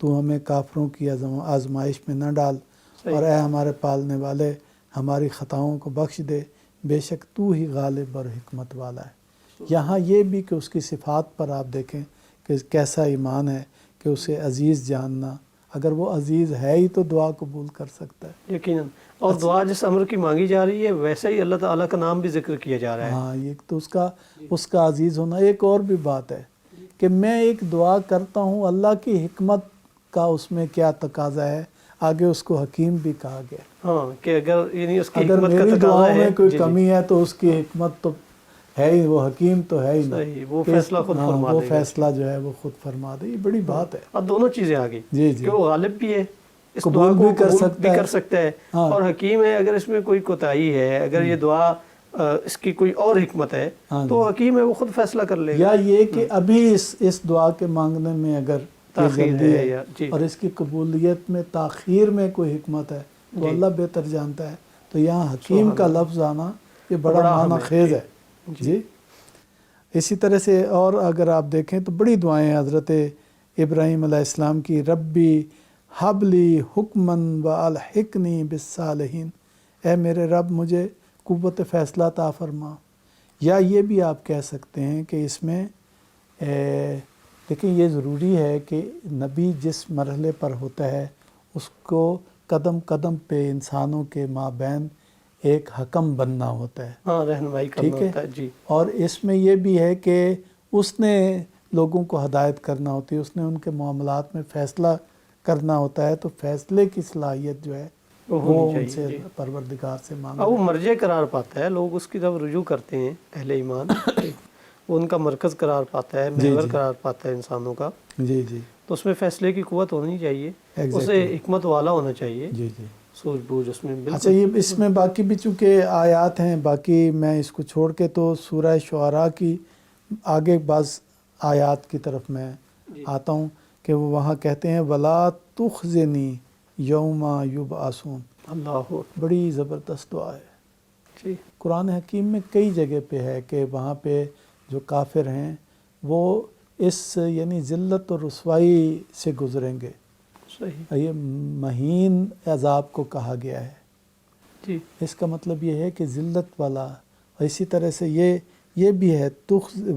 تو ہمیں کافروں کی آزمائش میں نہ ڈال، صحیح۔ اور اے ہمارے پالنے والے ہماری خطاؤں کو بخش دے، بے شک تو ہی غالب اور حکمت والا ہے۔ یہاں یہ بھی کہ اس کی صفات پر آپ دیکھیں کہ کیسا ایمان ہے کہ اسے عزیز جاننا، اگر وہ عزیز ہے ہی تو دعا قبول کر سکتا ہے۔ یقیناً، اور دعا جس امر کی مانگی جا رہی ہے ویسے ہی اللہ تعالیٰ کا نام بھی ذکر کیا جا رہا ہے۔ ہاں، یہ تو اس کا عزیز ہونا۔ ایک اور بھی بات ہے کہ میں ایک دعا کرتا ہوں، اللہ کی حکمت کا اس میں کیا تقاضا ہے، آگے اس کو حکیم بھی کہا گیا۔ ہاں، کہ اگر یعنی اس کی اگر حکمت کا میری تقاضا دعاؤں ہے، میں کوئی جی کمی ہے تو اس کی حکمت تو ہے ہی، وہ حکیم تو ہے ہی نہیں، صحیح، وہ کہ فیصلہ خود فرما وہ دے گا۔ فیصلہ جو ہے وہ خود فرما دے، یہ بڑی بات ہے۔ اور دونوں چیزیں آ گئی جی جی، کہ وہ غالب بھی ہے، اس قبول دعا کو بھی کر قبول سکتا بھی ہے۔ کر سکتا ہے، ہاں اور حکیم ہے، اگر اس میں کوئی کوتاہی ہے، اگر یہ دعا اس کی کوئی اور حکمت ہے ہاں تو حکیم ہے، وہ خود فیصلہ کر لے گا۔ یا یہ کہ ابھی اس دعا کے مانگنے میں اگر کوئی تاخیر جلدی ہے ہے یا جی اور اس کی قبولیت میں تاخیر میں کوئی حکمت ہے تو جی، اللہ بہتر جانتا ہے۔ تو یہاں حکیم سبحان کا اللہ، لفظ آنا یہ بڑا بڑا اہم معنی ہے، خیز جی ہے۔ جی جی، اسی طرح سے اور اگر آپ دیکھیں تو بڑی دعائیں حضرت ابراہیم علیہ السلام کی، ربی حبلی حکمن و الحقنی بالصالحین، اے میرے رب مجھے قوت فیصلہ عطا فرما۔ یا یہ بھی آپ کہہ سکتے ہیں کہ اس میں دیکھیں یہ ضروری ہے کہ نبی جس مرحلے پر ہوتا ہے اس کو قدم قدم پہ انسانوں کے مابین ایک حکم بننا ہوتا ہے، ہاں، رہنمائی کرنا ٹھیک ہے؟ ہوتا ہے، جی اور اس میں یہ بھی ہے کہ اس نے لوگوں کو ہدایت کرنا ہوتی ہے، اس نے ان کے معاملات میں فیصلہ کرنا ہوتا ہے، تو فیصلے کی صلاحیت جو ہے وہ ہونی وہ ان چاہیے، سے جی۔ پروردگار سے اب مانگنا وہ ہے۔ مرجع قرار پاتا ہے، لوگ اس کی طرف رجوع کرتے ہیں، اہل ایمان جی، وہ ان کا مرکز قرار پاتا ہے، جی محور جی قرار پاتا ہے انسانوں کا، جی جی تو اس میں فیصلے کی قوت ہونی چاہیے، اسے ایگزیکٹلی، حکمت والا ہونا چاہیے، جی جی۔ سوجھ بوجھ اس میں اچھا، بالکل۔ یہ اس میں باقی بھی چونکہ آیات ہیں، باقی میں اس کو چھوڑ کے تو سورہ شعراء کی آگے بعض آیات کی طرف میں جی آتا ہوں کہ وہ وہاں کہتے ہیں وَلَا تُخْزِنِي يَوْمَ يُبْعَثُونَ، اللہ بڑی زبردست دعا ہے۔ جی قرآن حکیم میں کئی جگہ پہ ہے کہ وہاں پہ جو کافر ہیں وہ اس یعنی ذلت اور رسوائی سے گزریں گے، صحیح، یہ مہین عذاب کو کہا گیا ہے۔ جی اس کا مطلب یہ ہے کہ ذلت والا، اور اسی طرح سے یہ بھی ہے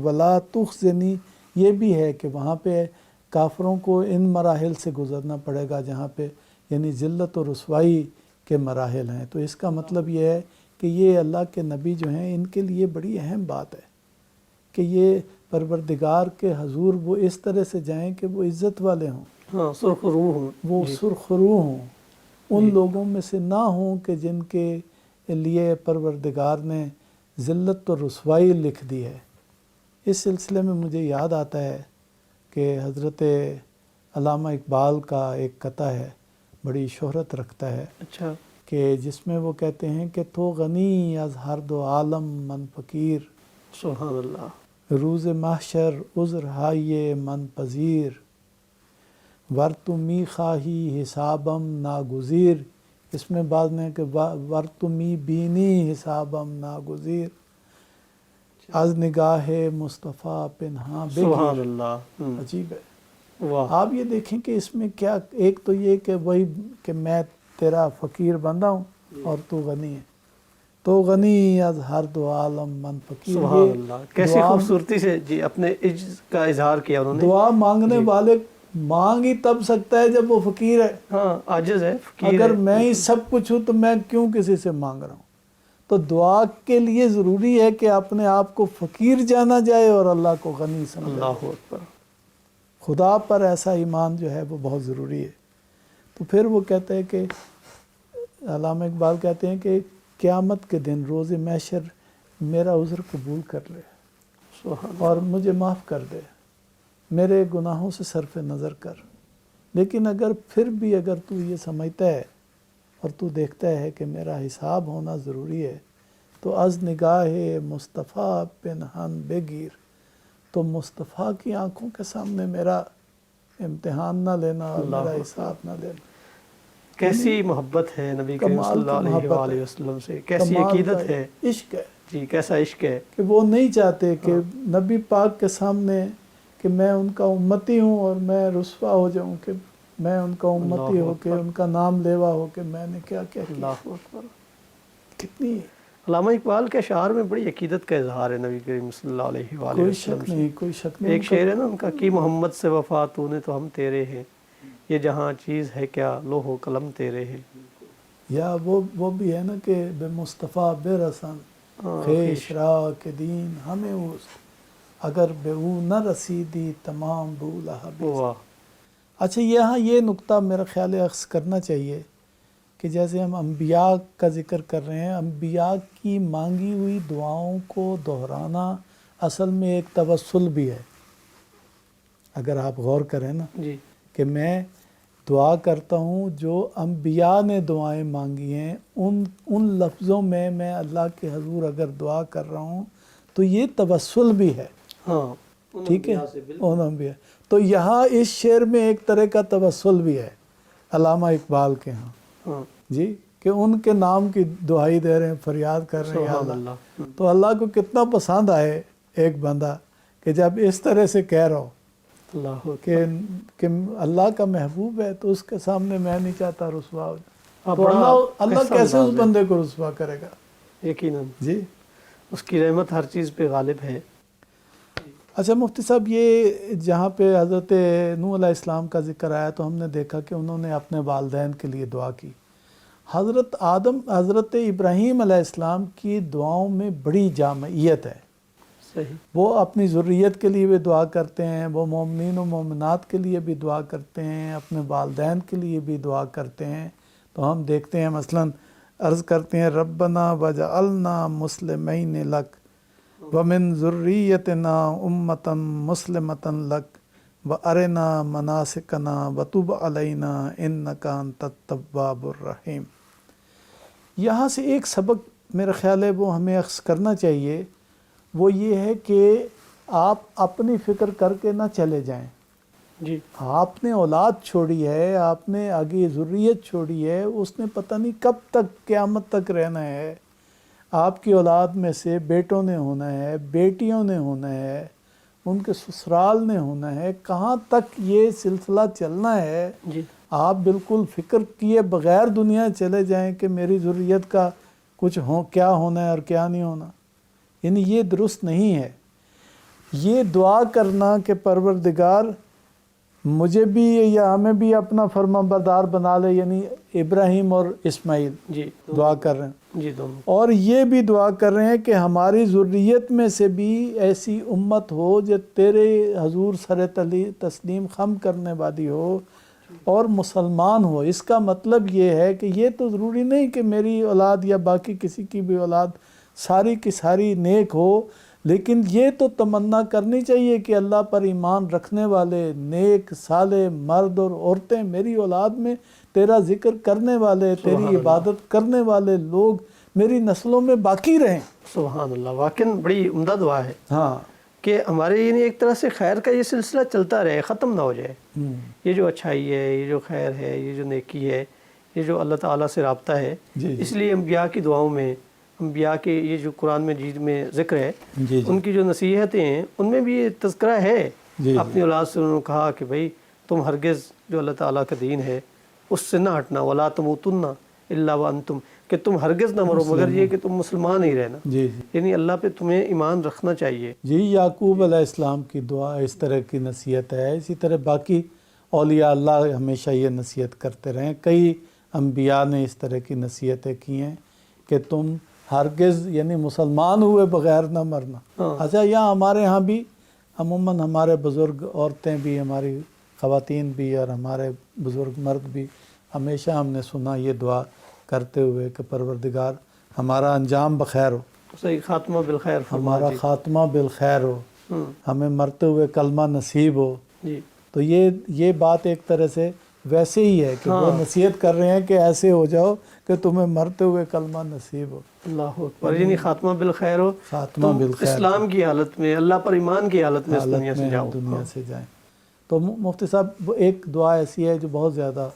ولا تخزنی، یہ بھی ہے کہ وہاں پہ کافروں کو ان مراحل سے گزرنا پڑے گا جہاں پہ یعنی ذلت و رسوائی کے مراحل ہیں۔ تو اس کا مطلب یہ ہے کہ یہ اللہ کے نبی جو ہیں ان کے لیے بڑی اہم بات ہے کہ یہ پروردگار کے حضور وہ اس طرح سے جائیں کہ وہ عزت والے ہوں، ہاں، سرخ روح ہوں، وہ جی سرخ روح ہوں، ان جی لوگوں میں سے نہ ہوں کہ جن کے لیے پروردگار نے ذلت و رسوائی لکھ دی ہے۔ اس سلسلے میں مجھے یاد آتا ہے کہ حضرت علامہ اقبال کا ایک قطع ہے، بڑی شہرت رکھتا ہے، اچھا، کہ جس میں وہ کہتے ہیں کہ تو غنی از ہر دو عالم من فقیر، سبحان اللہ، روز محشر عذر ہائے من پذیر، ور تو می خواہی حسابم ناگزیر، اس میں بعد میں کہ ور تو می بینی حسابم ناگزیر، از نگاہ مصطفیٰ پنہاں سبحان بگیر۔ اللہ، عجیب ہے۔ واہ، آپ یہ دیکھیں کہ اس میں کیا، ایک تو یہ کہ وہی کہ میں تیرا فقیر بندہ ہوں اور تو غنی ہے، تو غنی از ہر دو عالم من فقیر، سبحان یہ اللہ، کیسی دعا خوبصورتی سے جی اپنے عجز کا اظہار کیا انہوں نے۔ دعا مانگنے جی والے مانگ ہی تب سکتا ہے جب وہ فقیر ہے۔ ہاں، عاجز ہے، فقیر اگر ہے، میں ہی سب کچھ ہوں تو میں کیوں کسی سے مانگ رہا ہوں؟ تو دعا کے لیے ضروری ہے کہ اپنے آپ کو فقیر جانا جائے اور اللہ کو غنی سمجھا جائے۔ اللہ اکبر، خدا پر ایسا ایمان جو ہے وہ بہت ضروری ہے۔ تو پھر وہ کہتے ہیں کہ علامہ اقبال کہتے ہیں کہ قیامت کے دن روز محشر میرا عذر قبول کر لے سبحان اور مجھے معاف کر دے، میرے گناہوں سے صرف نظر کر، لیکن اگر پھر بھی اگر تو یہ سمجھتا ہے اور تو دیکھتا ہے کہ میرا حساب ہونا ضروری ہے تو از نگاہ مصطفیٰ پنہان بگیر، تو مصطفیٰ کی آنکھوں کے سامنے میرا امتحان نہ لینا اور اللہ میرا اکبر، حساب نہ لینا۔ کیسی محبت ہے نبی کریم صلی کمال اللہ کی علیہ محبت وآلہ ہے، وسلم سے، کیسی کمال کا عقیدت ہے، عشق ہے جی کیسا عشق ہے، کہ وہ نہیں چاہتے کہ نبی پاک کے سامنے کہ میں ان کا امتی ہوں اور میں رسوا ہو جاؤں کہ میں ان کا امتی ہو کے ان کا نام لیوا ہو کے میں نے کیا کیا کیا، اللہ اکبر۔ کتنی علامہ اقبال کے اشعار میں بڑی عقیدت کا اظہار ہے نبی کریم صلی اللہ علیہ وآلہ کوئی وسلم شک سے۔ نہیں، کوئی شک نہیں۔ ایک شعر ہے نا ان کا کہ محمد سے وفا تو نے تو ہم تیرے ہیں، یہ جہاں چیز ہے کیا لوح و قلم تیرے ہیں۔ یا وہ بھی ہے نا کہ بے مصطفیٰ بے رسن خیش را کے دین ہمیں اوست، اگر بے او نہ رسیدی تمام بولا حبیز۔ واہ، اچھا یہاں یہ نقطہ میرا خیال ہے عکس کرنا چاہیے کہ جیسے ہم انبیاء کا ذکر کر رہے ہیں، انبیاء کی مانگی ہوئی دعاؤں کو دہرانا اصل میں ایک توسل بھی ہے۔ اگر آپ غور کریں نا جی کہ میں دعا کرتا ہوں جو انبیاء نے دعائیں مانگی ہیں، ان لفظوں میں اللہ کے حضور اگر دعا کر رہا ہوں تو یہ توسل بھی ہے، ہاں، ٹھیک ہے، ان انبیاء۔ تو یہاں اس شعر میں ایک طرح کا توسل بھی ہے علامہ اقبال کے ہاں، ہاں، جی، کہ ان کے نام کی دعائی دے رہے ہیں، فریاد کر رہے ہیں یا سبحان اللہ۔ اللہ۔ تو اللہ کو کتنا پسند آئے ایک بندہ کہ جب اس طرح سے کہہ رہا ہو اللہ کہ اللہ کا محبوب ہے تو اس کے سامنے میں نہیں چاہتا رسوا ہو جائے، تو بڑا اللہ کیسا کیسے اس انداز ہے۔ بندے کو رسوا کرے گا؟ یقیناً جی۔ اس کی رحمت ہر چیز پہ غالب ہے۔ اچھا مفتی صاحب، یہ جہاں پہ حضرت نوح علیہ السلام کا ذکر آیا تو ہم نے دیکھا کہ انہوں نے اپنے والدین کے لیے دعا کی۔ حضرت ابراہیم علیہ السلام کی دعاؤں میں بڑی جامعیت ہے۔ صحیح۔ وہ اپنی ذریت کے لیے بھی دعا کرتے ہیں، وہ مومنین و مومنات کے لیے بھی دعا کرتے ہیں، اپنے والدین کے لیے بھی دعا کرتے ہیں۔ تو ہم دیکھتے ہیں مثلاً عرض کرتے ہیں ربنا وجعلنا مسلمین لک ومن ذریتنا امتا مسلمتا لک وارنا مناسکنا وتب علینا انک انت التواب الرحیم۔ یہاں سے ایک سبق میرا خیال ہے وہ ہمیں اخذ کرنا چاہیے، وہ یہ ہے کہ آپ اپنی فکر کر کے نہ چلے جائیں۔ جی آپ نے اولاد چھوڑی ہے، آپ نے آگے ذریت چھوڑی ہے، اس نے پتہ نہیں کب تک قیامت تک رہنا ہے۔ آپ کی اولاد میں سے بیٹوں نے ہونا ہے، بیٹیوں نے ہونا ہے، ان کے سسرال نے ہونا ہے، کہاں تک یہ سلسلہ چلنا ہے۔ جی آپ بالکل فکر کیے بغیر دنیا چلے جائیں کہ میری ذریت کا کچھ کیا ہونا ہے اور کیا نہیں ہونا، یعنی یہ درست نہیں ہے۔ یہ دعا کرنا کہ پروردگار مجھے بھی یا ہمیں بھی اپنا فرما بردار بنا لے، یعنی ابراہیم اور اسماعیل جی دعا کر رہے ہیں، جی دونوں۔ اور یہ بھی دعا کر رہے ہیں کہ ہماری ذریت میں سے بھی ایسی امت ہو جو تیرے حضور سر تسلیم خم کرنے والی ہو اور مسلمان ہو۔ اس کا مطلب یہ ہے کہ یہ تو ضروری نہیں کہ میری اولاد یا باقی کسی کی بھی اولاد ساری کی ساری نیک ہو، لیکن یہ تو تمنا کرنی چاہیے کہ اللہ پر ایمان رکھنے والے نیک صالح مرد اور عورتیں میری اولاد میں تیرا ذکر کرنے والے، تیری عبادت کرنے والے لوگ میری نسلوں میں باقی رہیں۔ سبحان اللہ، واقعاً بڑی عمدہ دعا ہے ہاں، کہ ہمارے یعنی ایک طرح سے خیر کا یہ سلسلہ چلتا رہے، ختم نہ ہو جائے۔ یہ جو اچھائی ہے، یہ جو خیر ہے، یہ جو نیکی ہے، یہ جو اللہ تعالیٰ سے رابطہ ہے، جی اس لیے انبیاء کی دعاؤں میں، انبیاء کے یہ جو قرآن مجید میں ذکر ہے، جی ان کی جو نصیحتیں ہیں ان میں بھی یہ تذکرہ ہے۔ جی اپنی اولاد سے انہوں نے کہا کہ بھئی تم ہرگز جو اللہ تعالیٰ کا دین ہے اس سے نہ ہٹنا، وَلَا تَمُوتُنَّ إِلَّا وَأَنْتُمْ، کہ تم ہرگز نہ مرو مگر یہ کہ تم مسلمان ہی رہنا، جی جی یعنی اللہ پہ تمہیں ایمان رکھنا چاہیے۔ جی، یعقوب علیہ السلام کی دعا اس طرح کی نصیحت ہے، اسی طرح باقی اولیاء اللہ ہمیشہ یہ نصیحت کرتے رہیں۔ کئی انبیاء نے اس طرح کی نصیحتیں کی ہیں کہ تم ہرگز یعنی مسلمان ہوئے بغیر نہ مرنا۔ اچھا، یہاں ہمارے ہاں بھی عموماً ہمارے بزرگ عورتیں بھی، ہماری خواتین بھی اور ہمارے بزرگ مرد بھی ہمیشہ ہم نے سنا یہ دعا کرتے ہوئے کہ پروردگار ہمارا انجام بخیر ہو، صحیح، خاتمہ بالخیر فرما ہمارا جی۔ خاتمہ بالخیر ہو، ہمیں مرتے ہوئے کلمہ نصیب ہو۔ جی تو یہ بات ایک طرح سے ویسے ہی ہے کہ وہ نصیحت کر رہے ہیں کہ ایسے ہو جاؤ کہ تمہیں مرتے ہوئے کلمہ نصیب ہو، اللہ اکبر، یعنی خاتمہ بالخیر ہو، خاتمہ تم بالخیر اسلام کی حالت میں، اللہ پر ایمان کی حالت میں اس حالت دنیا سے میں جاؤ۔ دنیا سے جائیں۔ تو مفتی صاحب ایک دعا ایسی ہے جو بہت زیادہ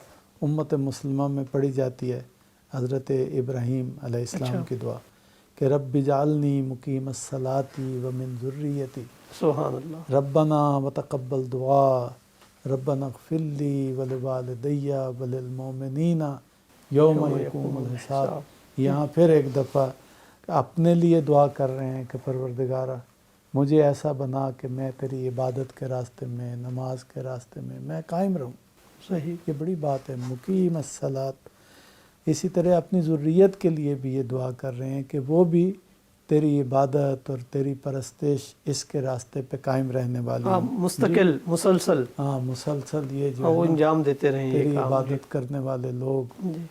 امت مسلمہ میں پڑھی جاتی ہے، حضرت ابراہیم علیہ السلام کی دعا کہ رب اجعلنی مقیم الصلاۃ ومن ذریتی، سبحان اللہ۔ ربنا وتقبل دعا، ربنا اغفر لی ولوالدی وللمؤمنین یوم یقوم الحساب۔ یہاں پھر ایک دفعہ اپنے لیے دعا کر رہے ہیں کہ پروردگارہ مجھے ایسا بنا کہ میں تیری عبادت کے راستے میں، نماز کے راستے میں قائم رہوں۔ صحیح۔ یہ بڑی بات ہے، مقیم الصلاۃ۔ اسی طرح اپنی ذریت کے لیے بھی یہ دعا کر رہے ہیں کہ وہ بھی تیری عبادت اور تیری پرستش اس کے راستے پہ قائم رہنے والی ہاں، ہوں۔ مستقل مسلسل ہاں مسلسل یہ جو وہ ہے نا انجام دیتے رہیں یہ تیری کام۔ عبادت کرنے والے لوگ جی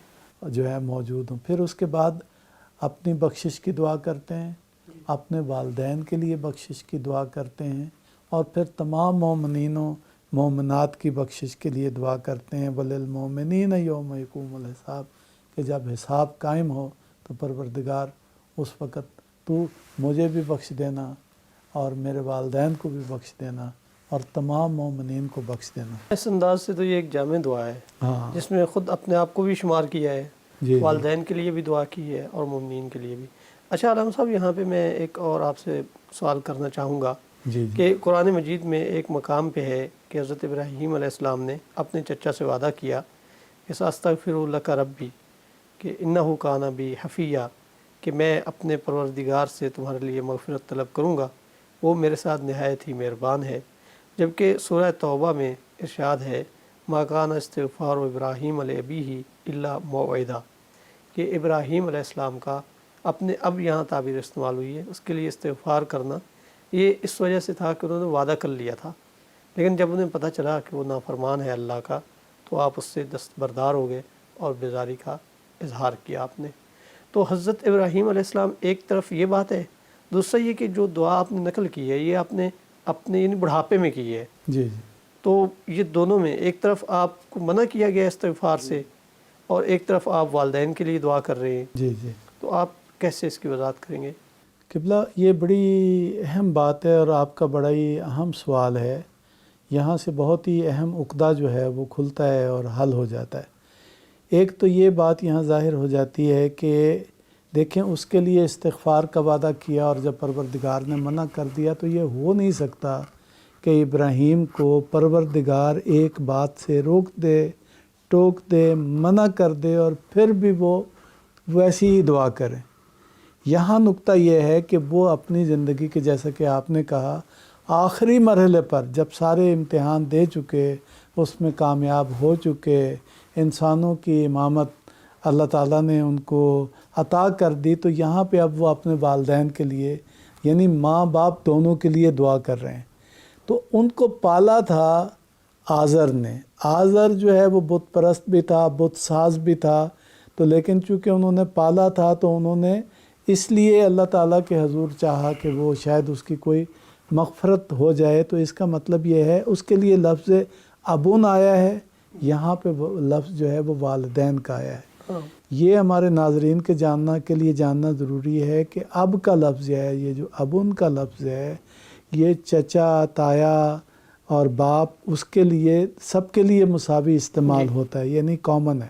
جو ہے موجود ہوں۔ پھر اس کے بعد اپنی بخشش کی دعا کرتے ہیں، اپنے والدین کے لیے بخشش کی دعا کرتے ہیں، اور پھر تمام مومنین و مومنات کی بخشش کے لیے دعا کرتے ہیں وللمؤمنین یوم یقوم الحساب، کہ جب حساب قائم ہو تو پروردگار اس وقت تو مجھے بھی بخش دینا اور میرے والدین کو بھی بخش دینا اور تمام مومنین کو بخش دینا۔ اس انداز سے تو یہ ایک جامع دعا ہے ہاں جس میں خود اپنے آپ کو بھی شمار کیا ہے، جی والدین کے لیے بھی دعا کی ہے اور مومنین کے لیے بھی۔ اچھا علامہ صاحب، یہاں پہ میں ایک اور آپ سے سوال کرنا چاہوں گا جی جی کہ قرآن مجید میں ایک مقام پہ ہے کہ حضرت ابراہیم علیہ السلام نے اپنے چچا سے وعدہ کیا کہ ساستغفر لک ربی، کہ انہ کان بی حفیہ، کہ میں اپنے پروردگار سے تمہارے لیے مغفرت طلب کروں گا، وہ میرے ساتھ نہایت ہی مہربان ہے۔ جبکہ سورہ توبہ میں ارشاد ہے ما کان استغفار ابراہیم علیہ ابیہ الا موعدہ، کہ ابراہیم علیہ السلام کا اپنے، اب یہاں تعبیر استعمال ہوئی ہے، اس کے لیے استغفار کرنا یہ اس وجہ سے تھا کہ انہوں نے وعدہ کر لیا تھا، لیکن جب انہیں پتہ چلا کہ وہ نافرمان ہے اللہ کا تو آپ اس سے دستبردار ہو گئے اور بیزاری کا اظہار کیا آپ نے۔ تو حضرت ابراہیم علیہ السلام ایک طرف یہ بات ہے، دوسرا یہ کہ جو دعا آپ نے نقل کی ہے یہ آپ نے اپنے یعنی بڑھاپے میں کی ہے، جی جی تو یہ دونوں میں ایک طرف آپ کو منع کیا گیا استغفار سے اور ایک طرف آپ والدین کے لیے دعا کر رہے ہیں، جی جی تو آپ کیسے اس کی وضاحت کریں گے؟ قبلہ یہ بڑی اہم بات ہے اور آپ کا بڑا ہی اہم سوال ہے۔ یہاں سے بہت ہی اہم عقدہ جو ہے وہ کھلتا ہے اور حل ہو جاتا ہے۔ ایک تو یہ بات یہاں ظاہر ہو جاتی ہے کہ دیکھیں اس کے لیے استغفار کا وعدہ کیا اور جب پروردگار نے منع کر دیا تو یہ ہو نہیں سکتا کہ ابراہیم کو پروردگار ایک بات سے روک دے، ٹوک دے، منع کر دے اور پھر بھی وہ ویسی ہی دعا کرے۔ یہاں نقطہ یہ ہے کہ وہ اپنی زندگی کے، جیسا کہ آپ نے کہا، آخری مرحلے پر جب سارے امتحان دے چکے، اس میں کامیاب ہو چکے، انسانوں کی امامت اللہ تعالیٰ نے ان کو عطا کر دی، تو یہاں پہ اب وہ اپنے والدین کے لیے یعنی ماں باپ دونوں کے لیے دعا کر رہے ہیں۔ تو ان کو پالا تھا آزر نے، آزر جو ہے وہ بت پرست بھی تھا، بت ساز بھی تھا، تو لیکن چونکہ انہوں نے پالا تھا تو انہوں نے اس لیے اللہ تعالیٰ کے حضور چاہا کہ وہ شاید اس کی کوئی مغفرت ہو جائے، تو اس کا مطلب یہ ہے اس کے لیے لفظ ابن آیا ہے، یہاں پہ وہ لفظ جو ہے وہ والدین کا آیا ہے۔ یہ ہمارے ناظرین کے جاننا ضروری ہے کہ اب کا لفظ ہے، یہ جو ابن کا لفظ ہے، یہ چچا، تایا اور باپ اس کے لیے سب کے لیے مساوی استعمال ہوتا ہے، یعنی کامن ہے۔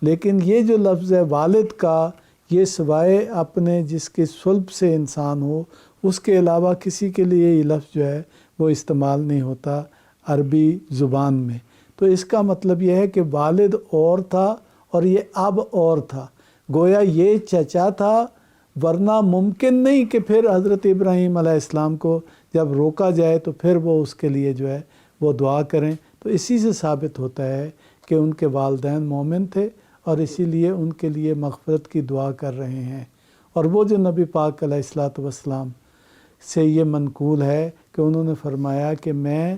لیکن یہ جو لفظ ہے والد کا، یہ سوائے اپنے جس کے صلب سے انسان ہو اس کے علاوہ کسی کے لیے یہ لفظ جو ہے وہ استعمال نہیں ہوتا عربی زبان میں۔ تو اس کا مطلب یہ ہے کہ والد اور تھا اور یہ اب اور تھا، گویا یہ چچا تھا، ورنہ ممکن نہیں کہ پھر حضرت ابراہیم علیہ السلام کو جب روکا جائے تو پھر وہ اس کے لیے جو ہے وہ دعا کریں۔ تو اسی سے ثابت ہوتا ہے کہ ان کے والدین مومن تھے اور اسی لیے ان کے لیے مغفرت کی دعا کر رہے ہیں۔ اور وہ جو نبی پاک علیہ الصلاۃ والسلام سے یہ منقول ہے کہ انہوں نے فرمایا کہ میں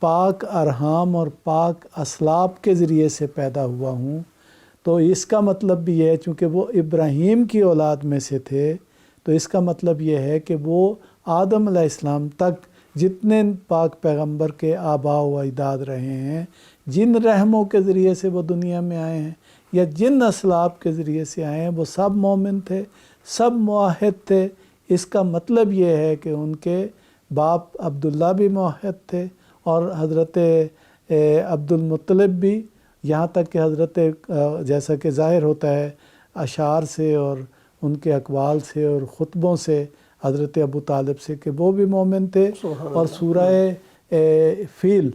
پاک ارحام اور پاک اسلاف کے ذریعے سے پیدا ہوا ہوں، تو اس کا مطلب بھی یہ ہے چونکہ وہ ابراہیم کی اولاد میں سے تھے، تو اس کا مطلب یہ ہے کہ وہ آدم علیہ السلام تک جتنے پاک پیغمبر کے آباء و اجداد رہے ہیں، جن رحموں کے ذریعے سے وہ دنیا میں آئے ہیں یا جن اسلاف کے ذریعے سے آئے ہیں، وہ سب مومن تھے، سب موحد تھے۔ اس کا مطلب یہ ہے کہ ان کے باپ عبداللہ بھی موحد تھے اور حضرت عبد المطلب بھی، یہاں تک کہ حضرت جیسا کہ ظاہر ہوتا ہے اشعار سے اور ان کے اقوال سے اور خطبوں سے حضرت ابو طالب سے، کہ وہ بھی مومن تھے۔ اور سورہ فیل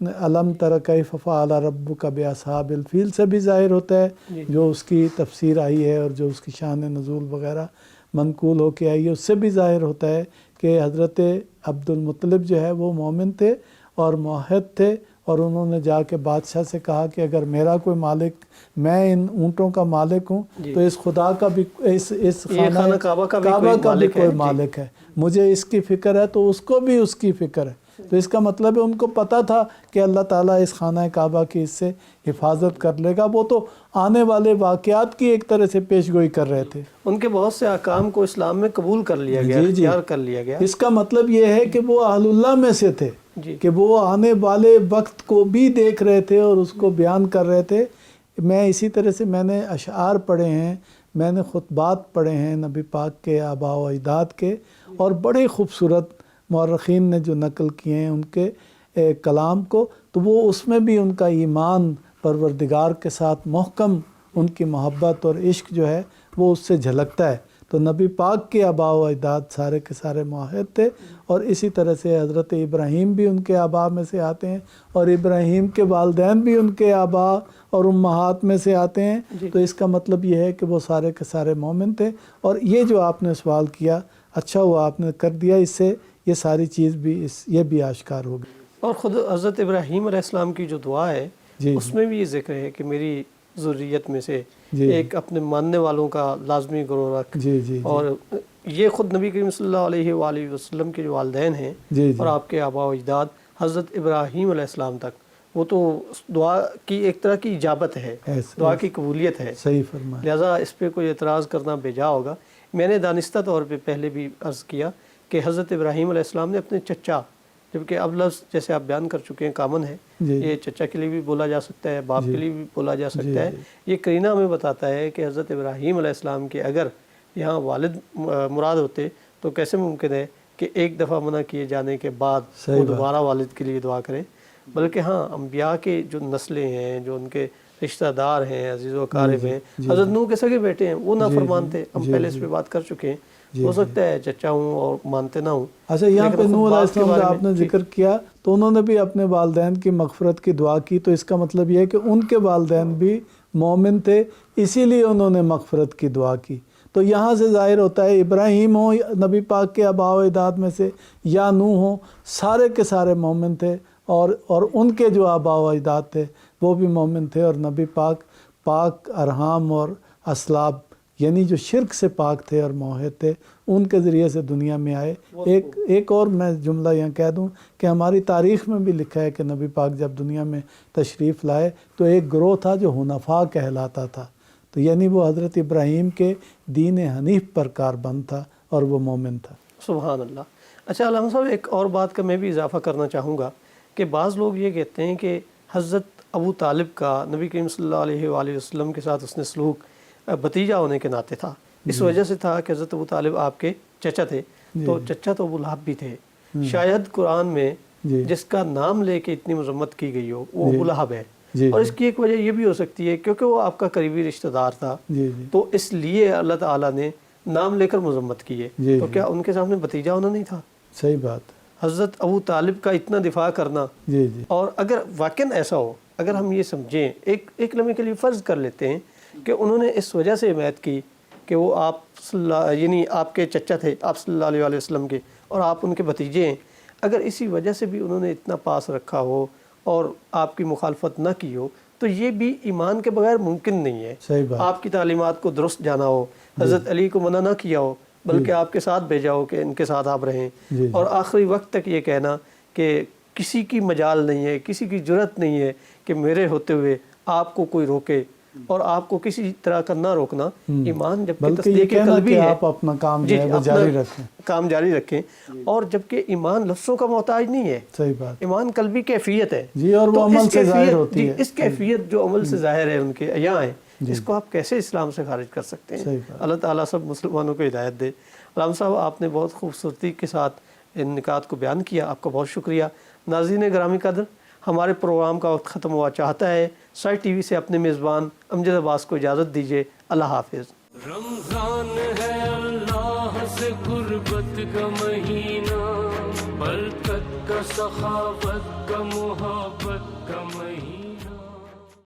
علم تر کیف فعل ربک باصحاب الفیل سے بھی ظاہر ہوتا ہے، جو اس کی تفسیر آئی ہے اور جو اس کی شان نزول وغیرہ منقول ہو کے آئی ہے، اس سے بھی ظاہر ہوتا ہے کہ حضرت عبد المطلب جو ہے وہ مومن تھے اور موحد تھے، اور انہوں نے جا کے بادشاہ سے کہا کہ اگر میرا کوئی مالک، میں ان اونٹوں کا مالک ہوں تو اس خدا کا بھی، اس خانہ کعبہ کا بھی کوئی مالک ہے، مجھے اس کی فکر ہے تو اس کو بھی اس کی فکر ہے۔ تو اس کا مطلب ہے ان کو پتہ تھا کہ اللہ تعالیٰ اس خانہ کعبہ کی اس سے حفاظت کر لے گا، وہ تو آنے والے واقعات کی ایک طرح سے پیشگوئی کر رہے تھے۔ ان کے بہت سے احکام کو اسلام میں قبول کر لیا گیا، اختیار کر لیا گیا۔ اس کا مطلب یہ ہے کہ وہ اہل اللہ میں سے تھے، کہ وہ آنے والے وقت کو بھی دیکھ رہے تھے اور اس کو بیان کر رہے تھے۔ میں اسی طرح سے میں نے اشعار پڑھے ہیں، میں نے خطبات پڑھے ہیں نبی پاک کے آباء و اجداد کے، اور بڑے خوبصورت مورخین نے جو نقل کیے ہیں ان کے کلام کو، تو وہ اس میں بھی ان کا ایمان پروردگار کے ساتھ محکم، ان کی محبت اور عشق جو ہے وہ اس سے جھلکتا ہے۔ تو نبی پاک کے آباء و اجداد سارے کے سارے موحد تھے، اور اسی طرح سے حضرت ابراہیم بھی ان کے آباء میں سے آتے ہیں، اور ابراہیم کے والدین بھی ان کے آباء اور امہات میں سے آتے ہیں۔ تو اس کا مطلب یہ ہے کہ وہ سارے کے سارے مومن تھے۔ اور یہ جو آپ نے سوال کیا، اچھا ہوا آپ نے کر دیا، اس سے یہ ساری چیز بھی یہ بھی آشکار ہو گئی۔ اور خود حضرت ابراہیم علیہ السلام کی جو دعا ہے اس میں بھی یہ ذکر ہے کہ میری ذریت میں سے ایک اپنے ماننے والوں کا لازمی گروہ رکھ۔ اور یہ خود نبی کریم صلی اللہ علیہ وآلہ وسلم کے جو والدین ہیں اور آپ کے آباء و اجداد حضرت ابراہیم علیہ السلام تک، وہ تو دعا کی ایک طرح کی اجابت ہے، دعا کی قبولیت ہے، صحیح فرمایا۔ لہٰذا اس پہ کوئی اعتراض کرنا بیجا ہوگا۔ میں نے دانستہ طور پہ پہلے بھی عرض کیا کہ حضرت ابراہیم علیہ السلام نے اپنے چچا، جبکہ اب لفظ جیسے آپ بیان کر چکے ہیں کامن ہے، یہ چچا کے لیے بھی بولا جا سکتا ہے، باپ کے لیے بھی بولا جا سکتا ہے۔ یہ قرینہ ہمیں بتاتا ہے کہ حضرت ابراہیم علیہ السلام کے اگر یہاں والد مراد ہوتے تو کیسے ممکن ہے کہ ایک دفعہ منع کیے جانے کے بعد وہ دوبارہ والد کے لیے دعا کریں؟ بلکہ ہاں، انبیاء کے جو نسلیں ہیں، جو ان کے رشتہ دار ہیں، عزیز و اقارب ہیں، حضرت نوح کے سگے بیٹے ہیں، وہ نافرمان تھے، ہم پہلے اس پہ بات کر چکے ہیں۔ ہو سکتا ہے چچا ہوں اور مانتے نہ ہوں۔ اچھا، یہاں پہ نوح علیہ السلام کا آپ نے ذکر کیا تو انہوں نے بھی اپنے والدین کی مغفرت کی دعا کی، تو اس کا مطلب یہ ہے کہ ان کے والدین بھی مومن تھے، اسی لیے انہوں نے مغفرت کی دعا کی۔ تو یہاں سے ظاہر ہوتا ہے ابراہیم ہوں نبی پاک کے آباء و اجداد میں سے یا نوح ہوں، سارے کے سارے مومن تھے، اور ان کے جو آباء و اجداد تھے وہ بھی مومن تھے، اور نبی پاک ارحام اور اسلاب یعنی جو شرک سے پاک تھے اور موحد تھے، ان کے ذریعے سے دنیا میں آئے۔ ایک اور میں جملہ یہاں کہہ دوں کہ ہماری تاریخ میں بھی لکھا ہے کہ نبی پاک جب دنیا میں تشریف لائے تو ایک گروہ تھا جو حنفاء کہلاتا تھا، تو یعنی وہ حضرت ابراہیم کے دین حنیف پر کاربند تھا اور وہ مومن تھا۔ سبحان اللہ۔ اچھا علامہ صاحب، ایک اور بات کا میں بھی اضافہ کرنا چاہوں گا کہ بعض لوگ یہ کہتے ہیں کہ حضرت ابو طالب کا نبی کریم صلی اللہ علیہ وآلہ وسلم کے ساتھ اس نے سلوک بھتیجا ہونے کے ناطے تھا، اس وجہ سے تھا کہ حضرت ابو طالب آپ کے چچا تھے، تو چچا تو ابو لہب بھی تھے، شاید قرآن میں جس کا نام لے کے اتنی مذمت کی گئی ہو وہ ابو لہب ہے، اور اس کی ایک وجہ یہ بھی ہو سکتی ہے کیونکہ وہ آپ کا قریبی رشتہ دار تھا، تو اس لیے اللہ تعالیٰ نے نام لے کر مذمت کی ہے۔ تو کیا ان کے سامنے بھتیجا ہونا نہیں تھا؟ صحیح بات۔ حضرت ابو طالب کا اتنا دفاع کرنا، اور اگر واقعاً ایسا ہو، اگر ہم یہ سمجھیں، ایک لمحے کے لیے فرض کر لیتے ہیں کہ انہوں نے اس وجہ سے حمایت کی کہ وہ آپ یعنی آپ کے چچا تھے آپ صلی اللہ علیہ وسلم کے، اور آپ ان کے بھتیجے ہیں، اگر اسی وجہ سے بھی انہوں نے اتنا پاس رکھا ہو اور آپ کی مخالفت نہ کی ہو، تو یہ بھی ایمان کے بغیر ممکن نہیں ہے۔ صحیح بات۔ آپ کی تعلیمات کو درست جانا ہو، حضرت علی کو منع نہ کیا ہو بلکہ آپ کے ساتھ بھیجا ہو کہ ان کے ساتھ آپ رہیں، اور آخری وقت تک یہ کہنا کہ کسی کی مجال نہیں ہے، کسی کی جرت نہیں ہے کہ میرے ہوتے ہوئے آپ کو کوئی روکے، اور آپ کو کسی طرح کا نہ روکنا، ایمان جبکہ تصدیق قلبی ہے، آپ اپنا کام جو ہے وہ جاری رکھیں، کام جاری رکھیں، اور جبکہ ایمان لفظوں کا محتاج نہیں ہے، صحیح بات، ایمان قلبی کیفیت ہے، اور وہ عمل سے ظاہر ہوتی ہے۔ اس کیفیت جو عمل سے ظاہر ہے، ان کے یہاں ہے، اس کو آپ کیسے اسلام سے خارج کر سکتے ہیں؟ اللہ تعالیٰ سب مسلمانوں کو ہدایت دے۔ علامہ صاحب، آپ نے بہت خوبصورتی کے ساتھ ان نکات کو بیان کیا، آپ کا بہت شکریہ۔ ناظرین گرامی قدر، ہمارے پروگرام کا وقت ختم ہوا چاہتا ہے، سائٹ ٹی وی سے اپنے میزبان امجد عباس کو اجازت دیجیے۔ اللہ حافظ۔ رمضان ہے اللہ سے قربت کا مہینہ، برکت کا کا سخاوت کا محبت کا